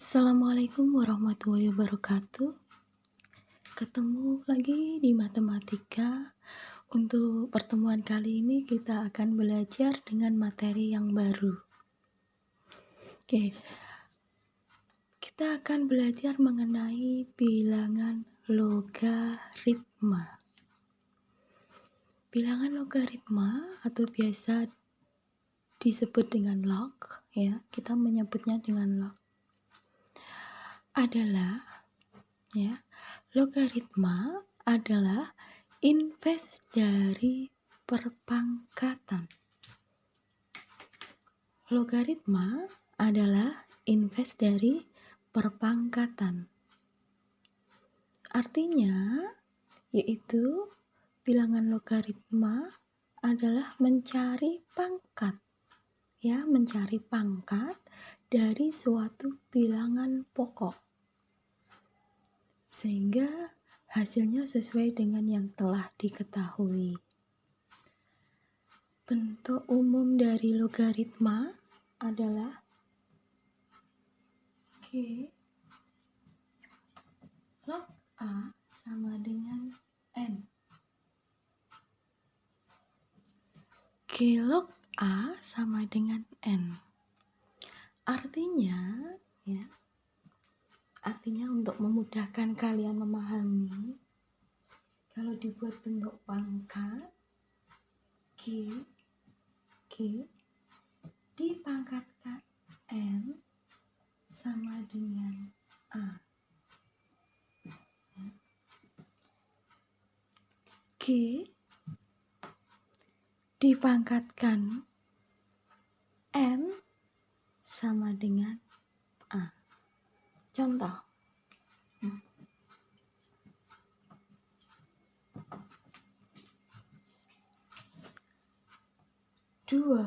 Assalamualaikum warahmatullahi wabarakatuh. Ketemu lagi di matematika. Untuk pertemuan kali ini kita akan belajar dengan materi yang baru. Oke, kita akan belajar mengenai bilangan logaritma. Bilangan logaritma atau biasa disebut dengan log, ya, kita menyebutnya dengan log. Logaritma adalah invers dari perpangkatan. Logaritma adalah invers dari perpangkatan. Artinya, yaitu bilangan logaritma adalah mencari pangkat. Mencari pangkat dari suatu bilangan pokok. Sehingga hasilnya sesuai dengan yang telah diketahui. Bentuk umum dari logaritma adalah G log A sama dengan N. G log A sama dengan N. Artinya untuk memudahkan kalian memahami, kalau dibuat bentuk pangkat G dipangkatkan N sama dengan A. G dipangkatkan N sama dengan A. Contoh. 2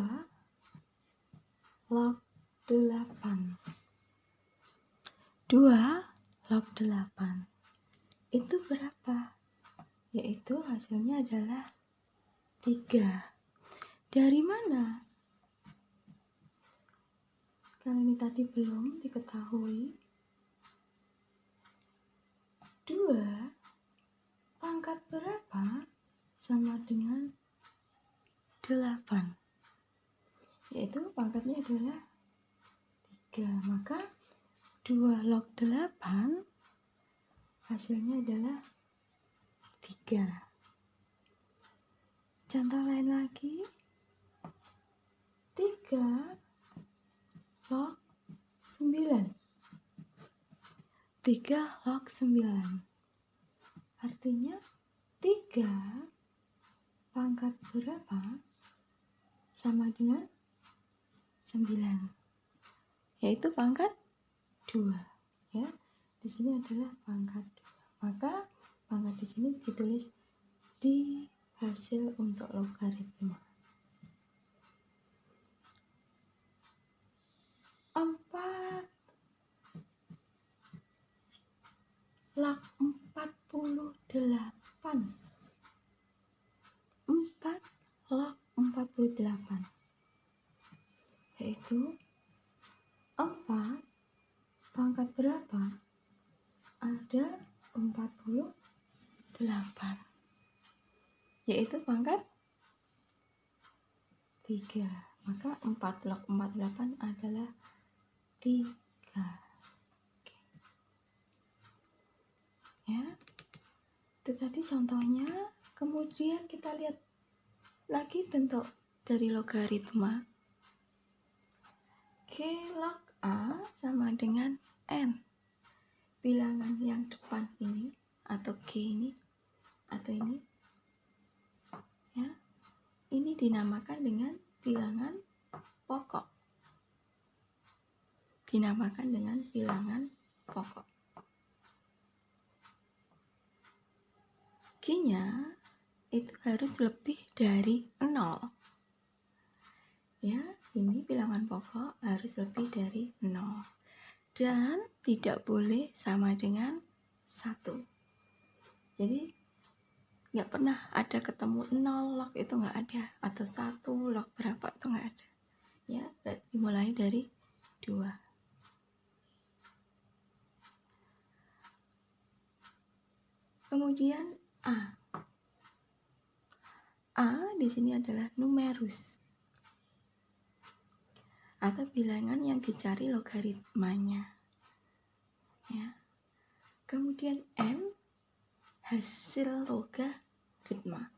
log 8. 2 log 8 itu berapa? Yaitu hasilnya adalah 3. Dari mana? Karena ini tadi belum diketahui. 2 pangkat berapa sama dengan 8? Yaitu pangkatnya adalah 3. Maka 2 log 8 hasilnya adalah 3. Contoh lain lagi. 3 log 9. 3 log 9. Artinya 3 pangkat berapa sama dengan 9. Yaitu pangkat 2. Ya. Di sini adalah pangkat 2. Maka pangkat di sini ditulis di hasil untuk logaritma. 4 log 48. 4 log 48. Yaitu 4 pangkat berapa? Ada 48. Yaitu pangkat 3. Maka 4 log 48 adalah 3. Ya. Itu tadi contohnya. Kemudian kita lihat lagi bentuk dari logaritma. G log A sama dengan N. Bilangan yang depan ini atau G ini atau ini, ya, ini dinamakan dengan bilangan pokok. Dinamakan dengan bilangan pokok. G-nya itu harus lebih dari 0. Ya, ini bilangan pokok harus lebih dari 0. Dan tidak boleh sama dengan 1. Jadi nggak pernah ada ketemu 0 log, itu nggak ada, atau 1 log berapa, itu nggak ada. Ya, berarti dimulai dari 2. Kemudian A. A di sini adalah numerus atau bilangan yang dicari logaritmanya. Ya. Kemudian N hasil logaritma.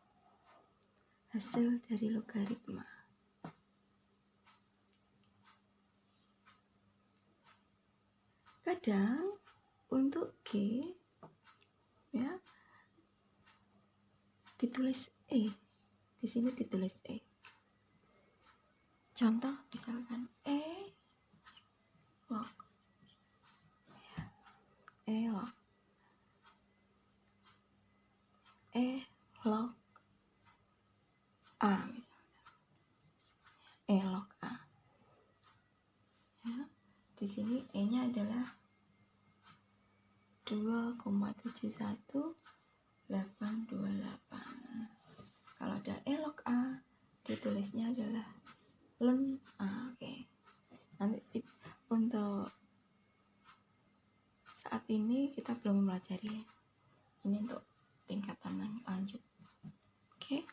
Hasil dari logaritma. Kadang untuk G ya ditulis E. Di sini ditulis E. Contoh misalkan E log ya. E log A misalnya. E log A. Ya. Di sini E-nya adalah 2,71828. Kalau ada E log A, ditulisnya adalah ln A. Oke. Nanti untuk saat ini kita belum mempelajari. Ini untuk tingkatan yang lanjut. Oke.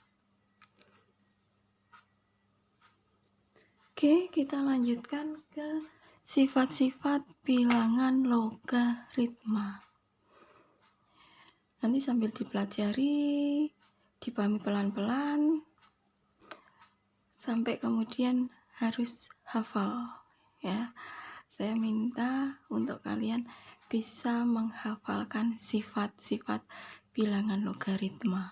Oke, kita lanjutkan ke sifat-sifat bilangan logaritma. Nanti sambil dipelajari, dipahami pelan-pelan, sampai kemudian harus hafal ya. Saya minta untuk kalian bisa menghafalkan sifat-sifat bilangan logaritma.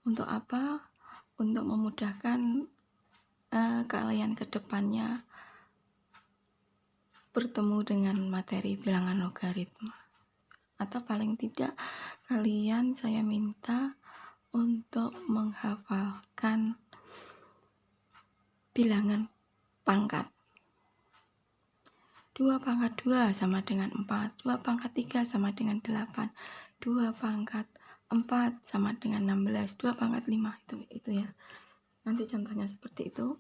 Untuk apa? Untuk memudahkan kalian ke depannya bertemu dengan materi bilangan logaritma. Atau paling tidak kalian saya minta untuk menghafalkan bilangan pangkat. 2 pangkat 2 sama dengan 4, 2 pangkat 3 sama dengan 8, 2 pangkat 4 sama dengan 16, 2 pangkat 5 itu ya. Nanti contohnya seperti itu.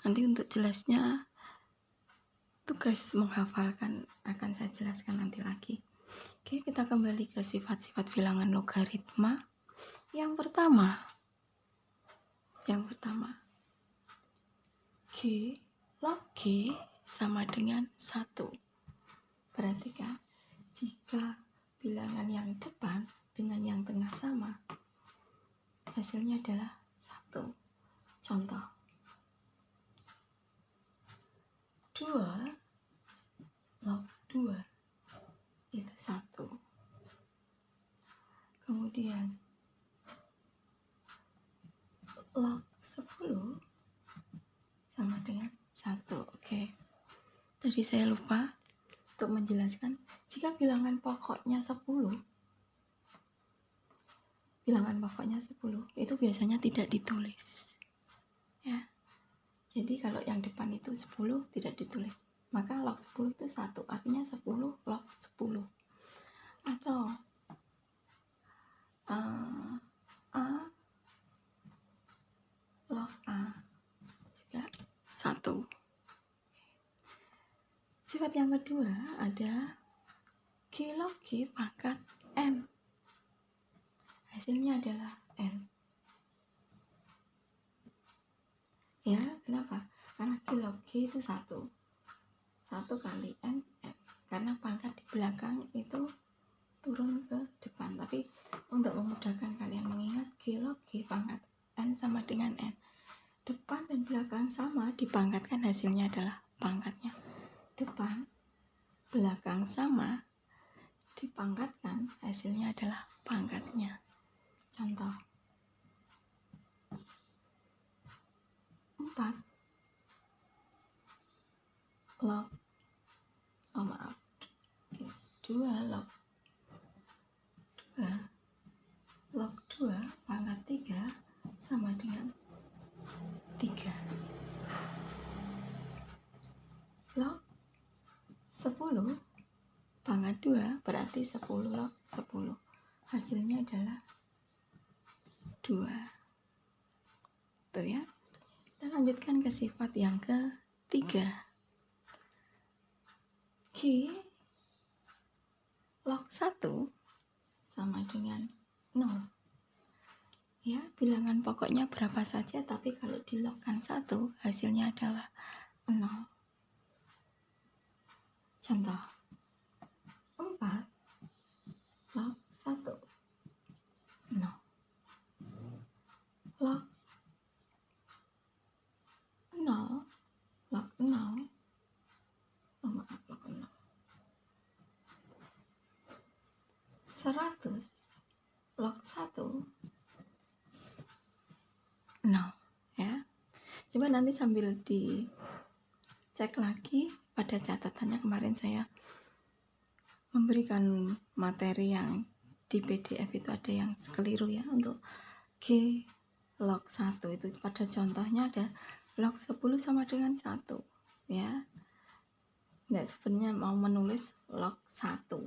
Nanti untuk jelasnya tugas menghafalkan akan saya jelaskan nanti lagi. Oke, kita kembali ke sifat-sifat bilangan logaritma. Yang pertama G log G sama dengan 1. Perhatikan, jika bilangan yang depan dengan yang tengah sama, hasilnya adalah 1. Contoh, 2 log 2 itu 1. Kemudian log 10 sama dengan 1. Oke. Tadi saya lupa untuk menjelaskan, jika bilangan pokoknya 10 itu biasanya tidak ditulis. Ya. Jadi kalau yang depan itu 10 tidak ditulis. Maka log 10 itu 1, artinya 10 log 10. Atau A log A juga 1. Sifat yang kedua ada G log G pangkat N. Hasilnya adalah N. Ya, kenapa? Karena G log G itu 1. 1 kali N, N. Karena pangkat di belakang itu turun ke depan. Tapi untuk memudahkan kalian mengingat, G log G pangkat N sama dengan N. Depan dan belakang sama, dipangkatkan hasilnya adalah pangkatnya. Depan, belakang sama, dipangkatkan hasilnya adalah pangkatnya. Contoh, 4 log 2 log 2 pangkat 3 sama dengan 3. Log 10 pangkat 2 berarti 10 log 10. Hasilnya adalah 2. Tuh ya. Kita lanjutkan ke sifat yang ketiga. G log 1 sama dengan 0. Ya, bilangan pokoknya berapa saja, tapi kalau dilogkan 1, hasilnya adalah 0. Contoh 4 log 1, 0. Log 0 log 0, oh maaf, log 0. 100 log 1, 0. Ya, coba nanti sambil dicek lagi pada catatannya. Kemarin saya memberikan materi yang di PDF itu ada yang keliru ya. Untuk G log 1 itu pada contohnya ada log 10 sama dengan 1 ya. Nggak, sebenarnya mau menulis log 1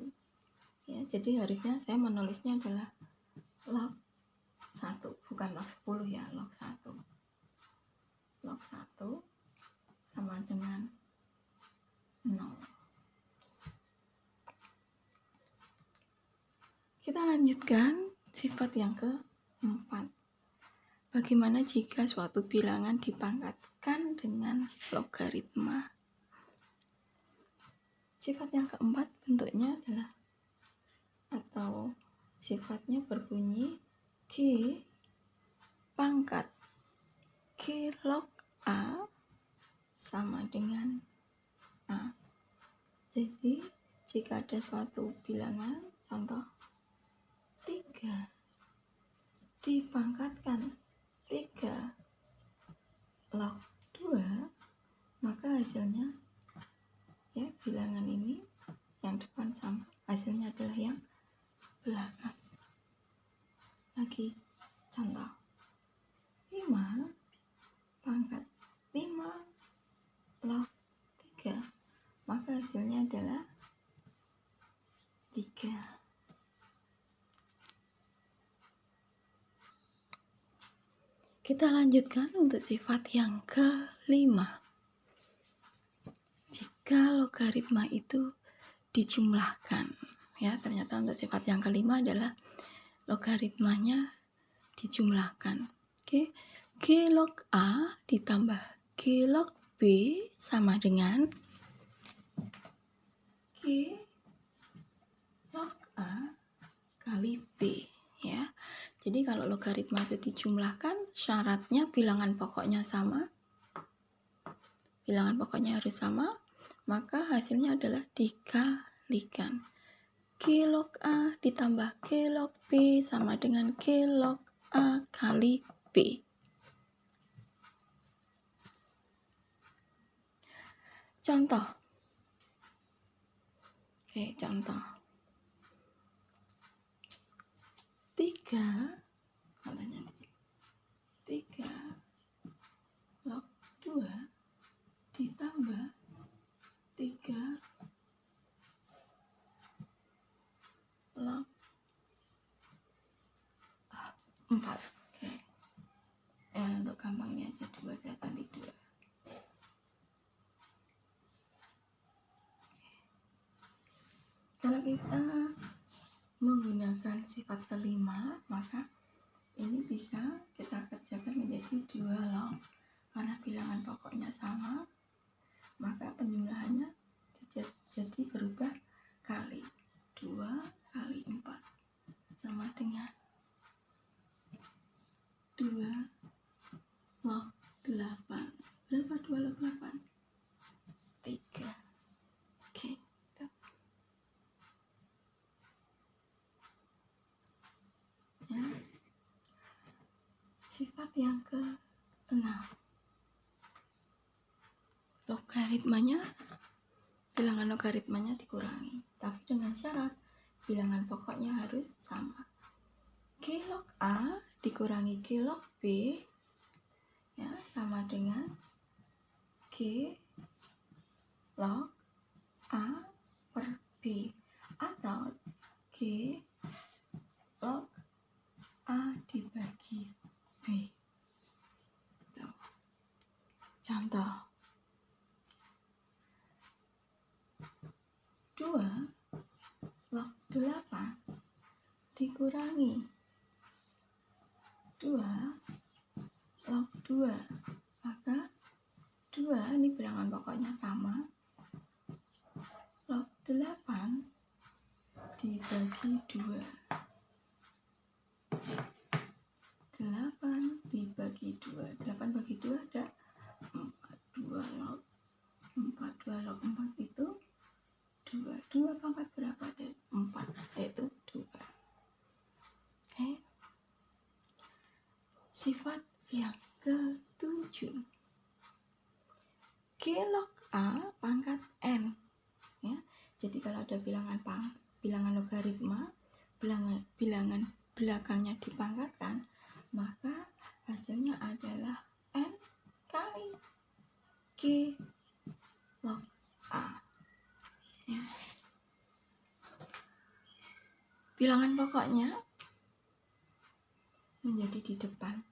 ya, jadi harusnya saya menulisnya adalah log 1, bukan log 10 ya, log 1. Log 1 sama dengan 0. Kita lanjutkan sifat yang keempat. Bagaimana jika suatu bilangan dipangkatkan dengan logaritma? Sifat yang keempat bentuknya adalah, atau sifatnya berbunyi G pangkat G log A sama dengan A. Jadi jika ada suatu bilangan, contoh 3 dipangkatkan 3 log 2, maka hasilnya ya, bilangan ini yang depan sama, hasilnya adalah yang belakang. Lagi contoh 5 pangkat 5 log 3, maka hasilnya adalah 3. Kita lanjutkan untuk sifat yang kelima. Jika logaritma itu dijumlahkan, ya, ternyata untuk sifat yang kelima adalah logaritmanya dijumlahkan. Oke, G log A ditambah G log B sama dengan G log A kali B ya. Jadi kalau logaritma itu dijumlahkan, syaratnya bilangan pokoknya sama. Bilangan pokoknya harus sama, maka hasilnya adalah dikalikan. G log A ditambah G log B sama dengan G log A kali B. Contoh. Oke, contoh. 3 katanya 3 log 2 ditambah 3 log 4. Oke. Untuk gampangnya aja 2 saya ganti 2. Kalau kita menggunakan sifat kelima, maka ini bisa kita kerjakan menjadi 2 log. Karena bilangan pokoknya sama, maka penjumlahannya jadi berubah kali 2 kali 4 sama dengan 2 log 8. Berapa 2 log 8? 3. Oke. Ya. Sifat yang ke-6. Logaritmanya, bilangan logaritmanya dikurangi, tapi dengan syarat bilangan pokoknya harus sama. G log A dikurangi G log B ya, sama dengan G log A per B, atau G log A dibagi B. Tuh. Contoh 2 log 8 dikurangi 2 log 2, maka 2 ini bilangan pokoknya sama, log 8 dibagi 2, 8 dibagi 2, 8 bagi 2 ada 4, 2 log 4 itu 2 pangkat berapa? 4, yaitu 2. Oke. Sifat yang ke-7, G log A pangkat N, ya. Jadi kalau ada bilangan logaritma, bilangan belakangnya dipangkatkan, maka hasilnya adalah N kali G log A, ya. Bilangan pokoknya menjadi di depan,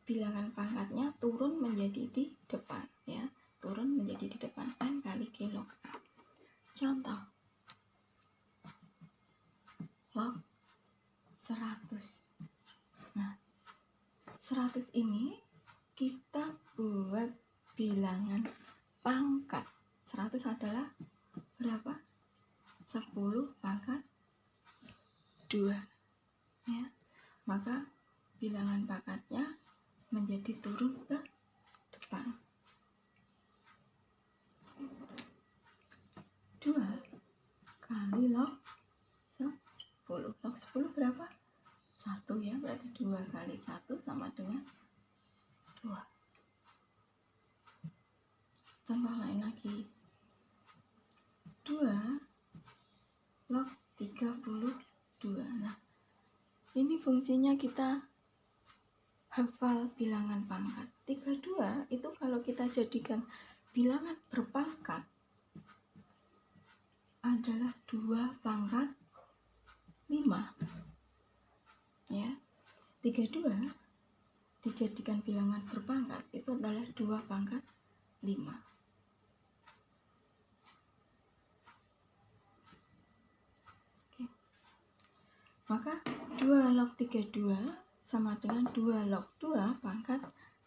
bilangan pangkatnya turun menjadi di depan, ya, turun menjadi di depan, N kali G log A. Contoh, log 100. Nah, 100 ini kita buat bilangan pangkat. 100 adalah berapa? 10 pangkat 2, ya. Maka bilangan pangkatnya menjadi turun ke depan. 2 kali log 10. Log 10 berapa? 1, ya, berarti 2 kali 1 sama dengan 2. Contoh lain lagi. 2 log 32. Nah, ini fungsinya kita hafal bilangan pangkat. 32 itu kalau kita jadikan bilangan berpangkat adalah 2 pangkat 5, ya. 32 dijadikan bilangan berpangkat itu adalah 2 pangkat 5. Oke. Maka 2 log 32 sama dengan 2 log 2 pangkat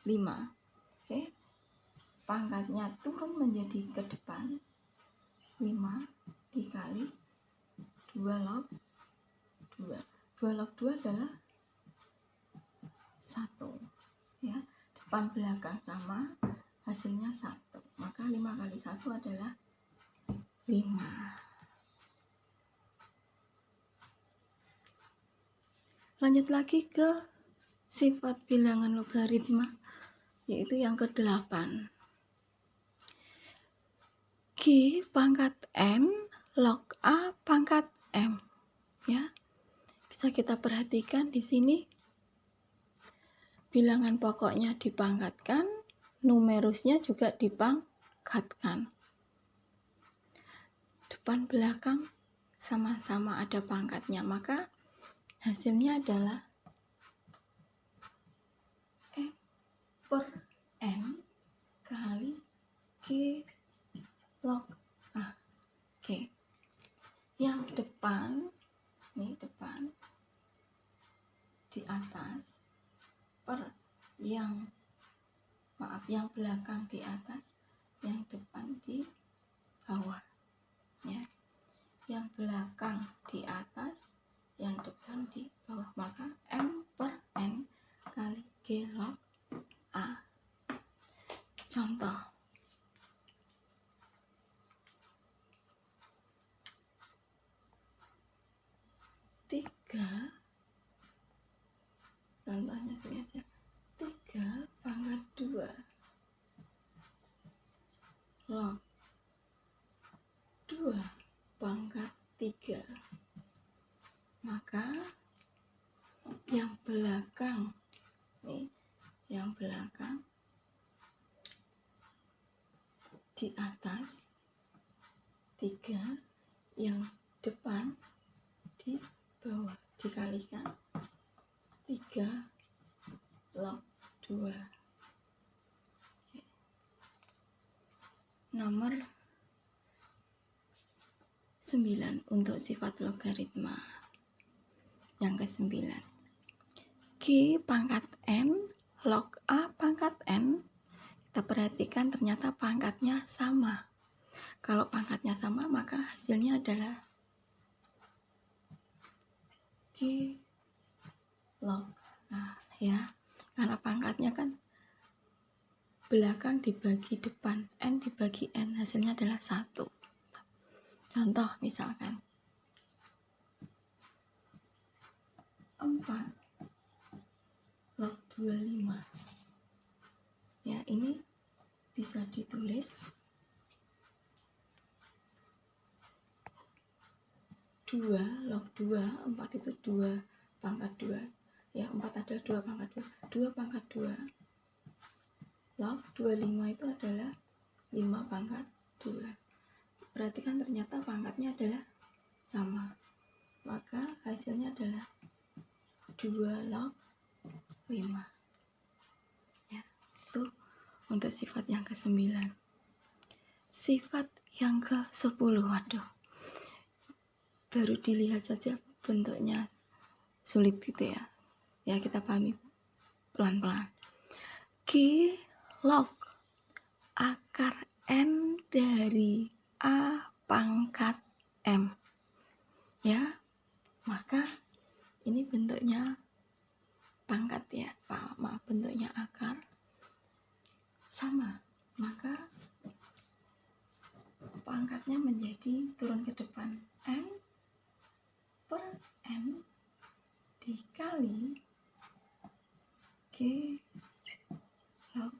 5. Oke. Pangkatnya turun menjadi ke depan, 5 dikali 2 log 2. 2 log 2 adalah 1, ya. Depan belakang sama, hasilnya 1. Maka 5 kali 1 adalah 5. Lanjut lagi ke sifat bilangan logaritma, yaitu yang ke-8. G pangkat N log A pangkat M, ya. Bisa kita perhatikan di sini bilangan pokoknya dipangkatkan, numerusnya juga dipangkatkan. Depan belakang sama-sama ada pangkatnya, maka hasilnya adalah M per N kali G log A. Oke. Yang depan, nih depan di atas per yang belakang di atas, yang depan di bawah, ya. Yang belakang di atas, yang depan di bawah, maka M per N kali G log A. Contoh, contohnya ini aja, 3 pangkat 2 log 2 pangkat 3. Maka yang belakang, nih, yang belakang di atas 3, yang depan di bawah, dikalikan 3 log 2. Nomor 9 untuk sifat logaritma. Yang ke-9, G pangkat N log A pangkat N. Kita perhatikan ternyata pangkatnya sama. Kalau pangkatnya sama maka hasilnya adalah G log A ya. Karena pangkatnya kan belakang dibagi depan, N dibagi N, hasilnya adalah 1. Contoh misalkan 4 log 25. Ya, ini bisa ditulis 2 log 2, 4 itu 2 pangkat 2. Ya, 4 ada 2 pangkat 2. 2 pangkat 2. Log 25 itu adalah 5 pangkat 2. Perhatikan ternyata pangkatnya adalah sama. Maka hasilnya adalah 2 log 5. Ya, itu untuk sifat yang ke-9. Sifat yang ke-10, waduh. Baru dilihat saja bentuknya sulit gitu ya. Ya, kita pahami pelan-pelan. G log akar N dari A pangkat M. Ya, maka ini bentuknya pangkat ya, maaf, bentuknya akar sama, maka pangkatnya menjadi turun ke depan N per M dikali G log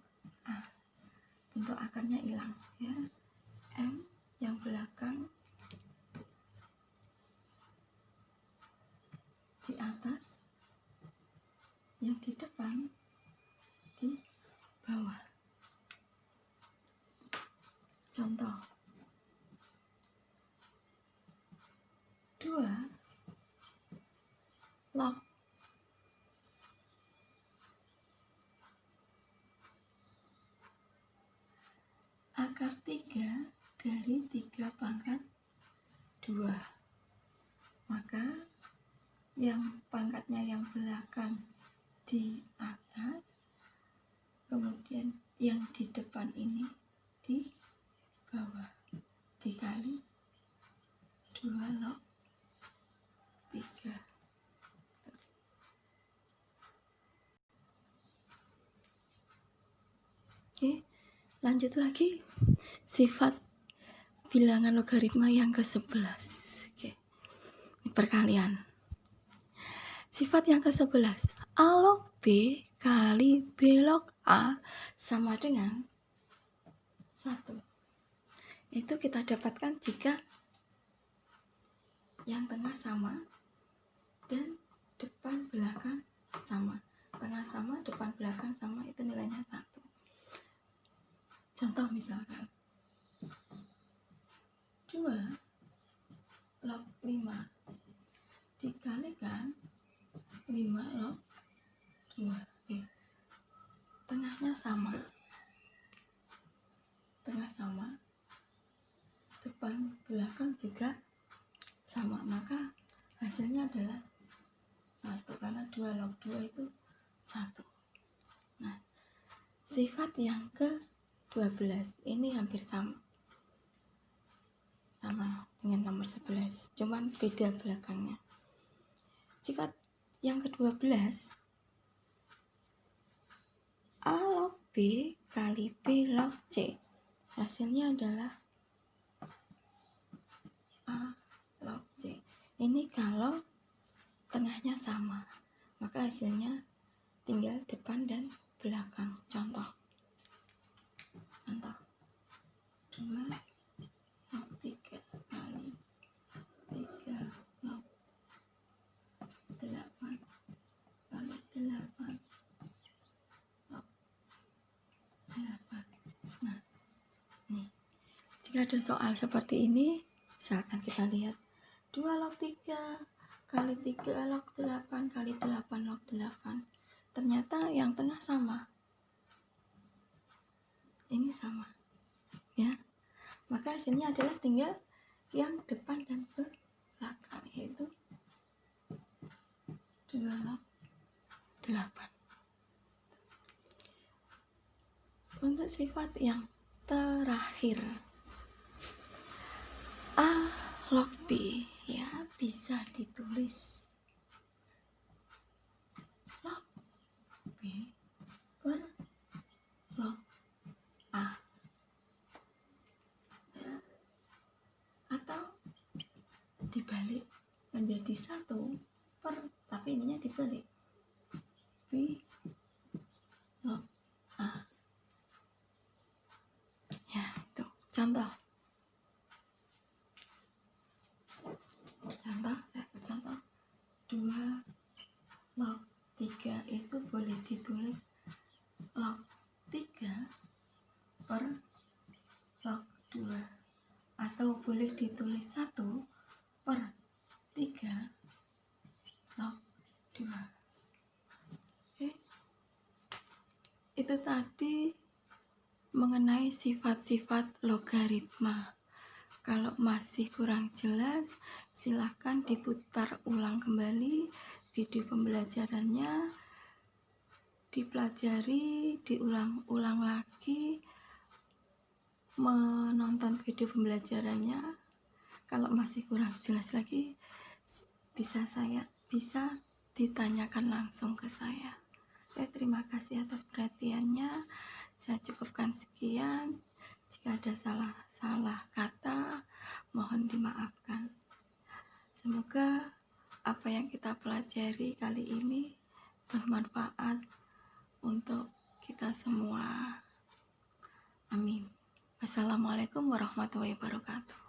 A. Bentuk akarnya hilang ya, M yang belakang di atas, yang di depan di bawah. Contoh 2 log akar 3 dari 3 pangkat 2. Maka yang pangkatnya yang belakang di atas, kemudian yang di depan ini di bawah, dikali 2 log 3. Oke, lanjut lagi. Sifat bilangan logaritma yang ke-11. Oke, perkalian. Sifat yang ke-11, A log B kali B log A sama dengan 1. Itu kita dapatkan jika yang tengah sama dan depan belakang sama. Tengah sama, depan belakang sama, itu nilainya 1. Contoh misalkan 2 log 5 dikalikan 5 log 2. Tengahnya sama, depan belakang juga sama, maka hasilnya adalah 1, karena 2 log 2 itu 1. Nah, sifat yang ke-12 ini hampir sama dengan nomor 11, cuman beda belakangnya. Sifat yang ke-12, A log B kali B log C. Hasilnya adalah A log C. Ini kalau tengahnya sama, maka hasilnya tinggal depan dan belakang. Contoh 2 log 3 kali 3 log 8 kali 8 log 8. Nah, nih, jika ada soal seperti ini, misalkan kita lihat 2 log 3 kali 3 log 8 kali 8 log 8. Ternyata yang tengah sama. Ini sama. Ya. Maka hasilnya adalah tinggal yang depan dan belakang, yaitu 2 log 8. Untuk sifat yang terakhir, A log B, ya, bisa ditulis log B per log A, ya, atau dibalik menjadi 1 per, tapi ininya dibalik, B log A. Ya, itu contoh. Saya contoh 2 log 3 itu boleh ditulis log 3 per log 2, atau boleh ditulis 1 per 3 log 2. Itu tadi mengenai sifat-sifat logaritma. Kalau masih kurang jelas, silahkan diputar ulang kembali video pembelajarannya, dipelajari, diulang-ulang lagi, menonton video pembelajarannya. Kalau masih kurang jelas lagi, bisa ditanyakan langsung ke saya. Terima kasih atas perhatiannya. Saya cukupkan sekian. Jika ada salah kata, mohon dimaafkan. Semoga apa yang kita pelajari kali ini bermanfaat untuk kita semua. Amin. Wassalamualaikum warahmatullahi wabarakatuh.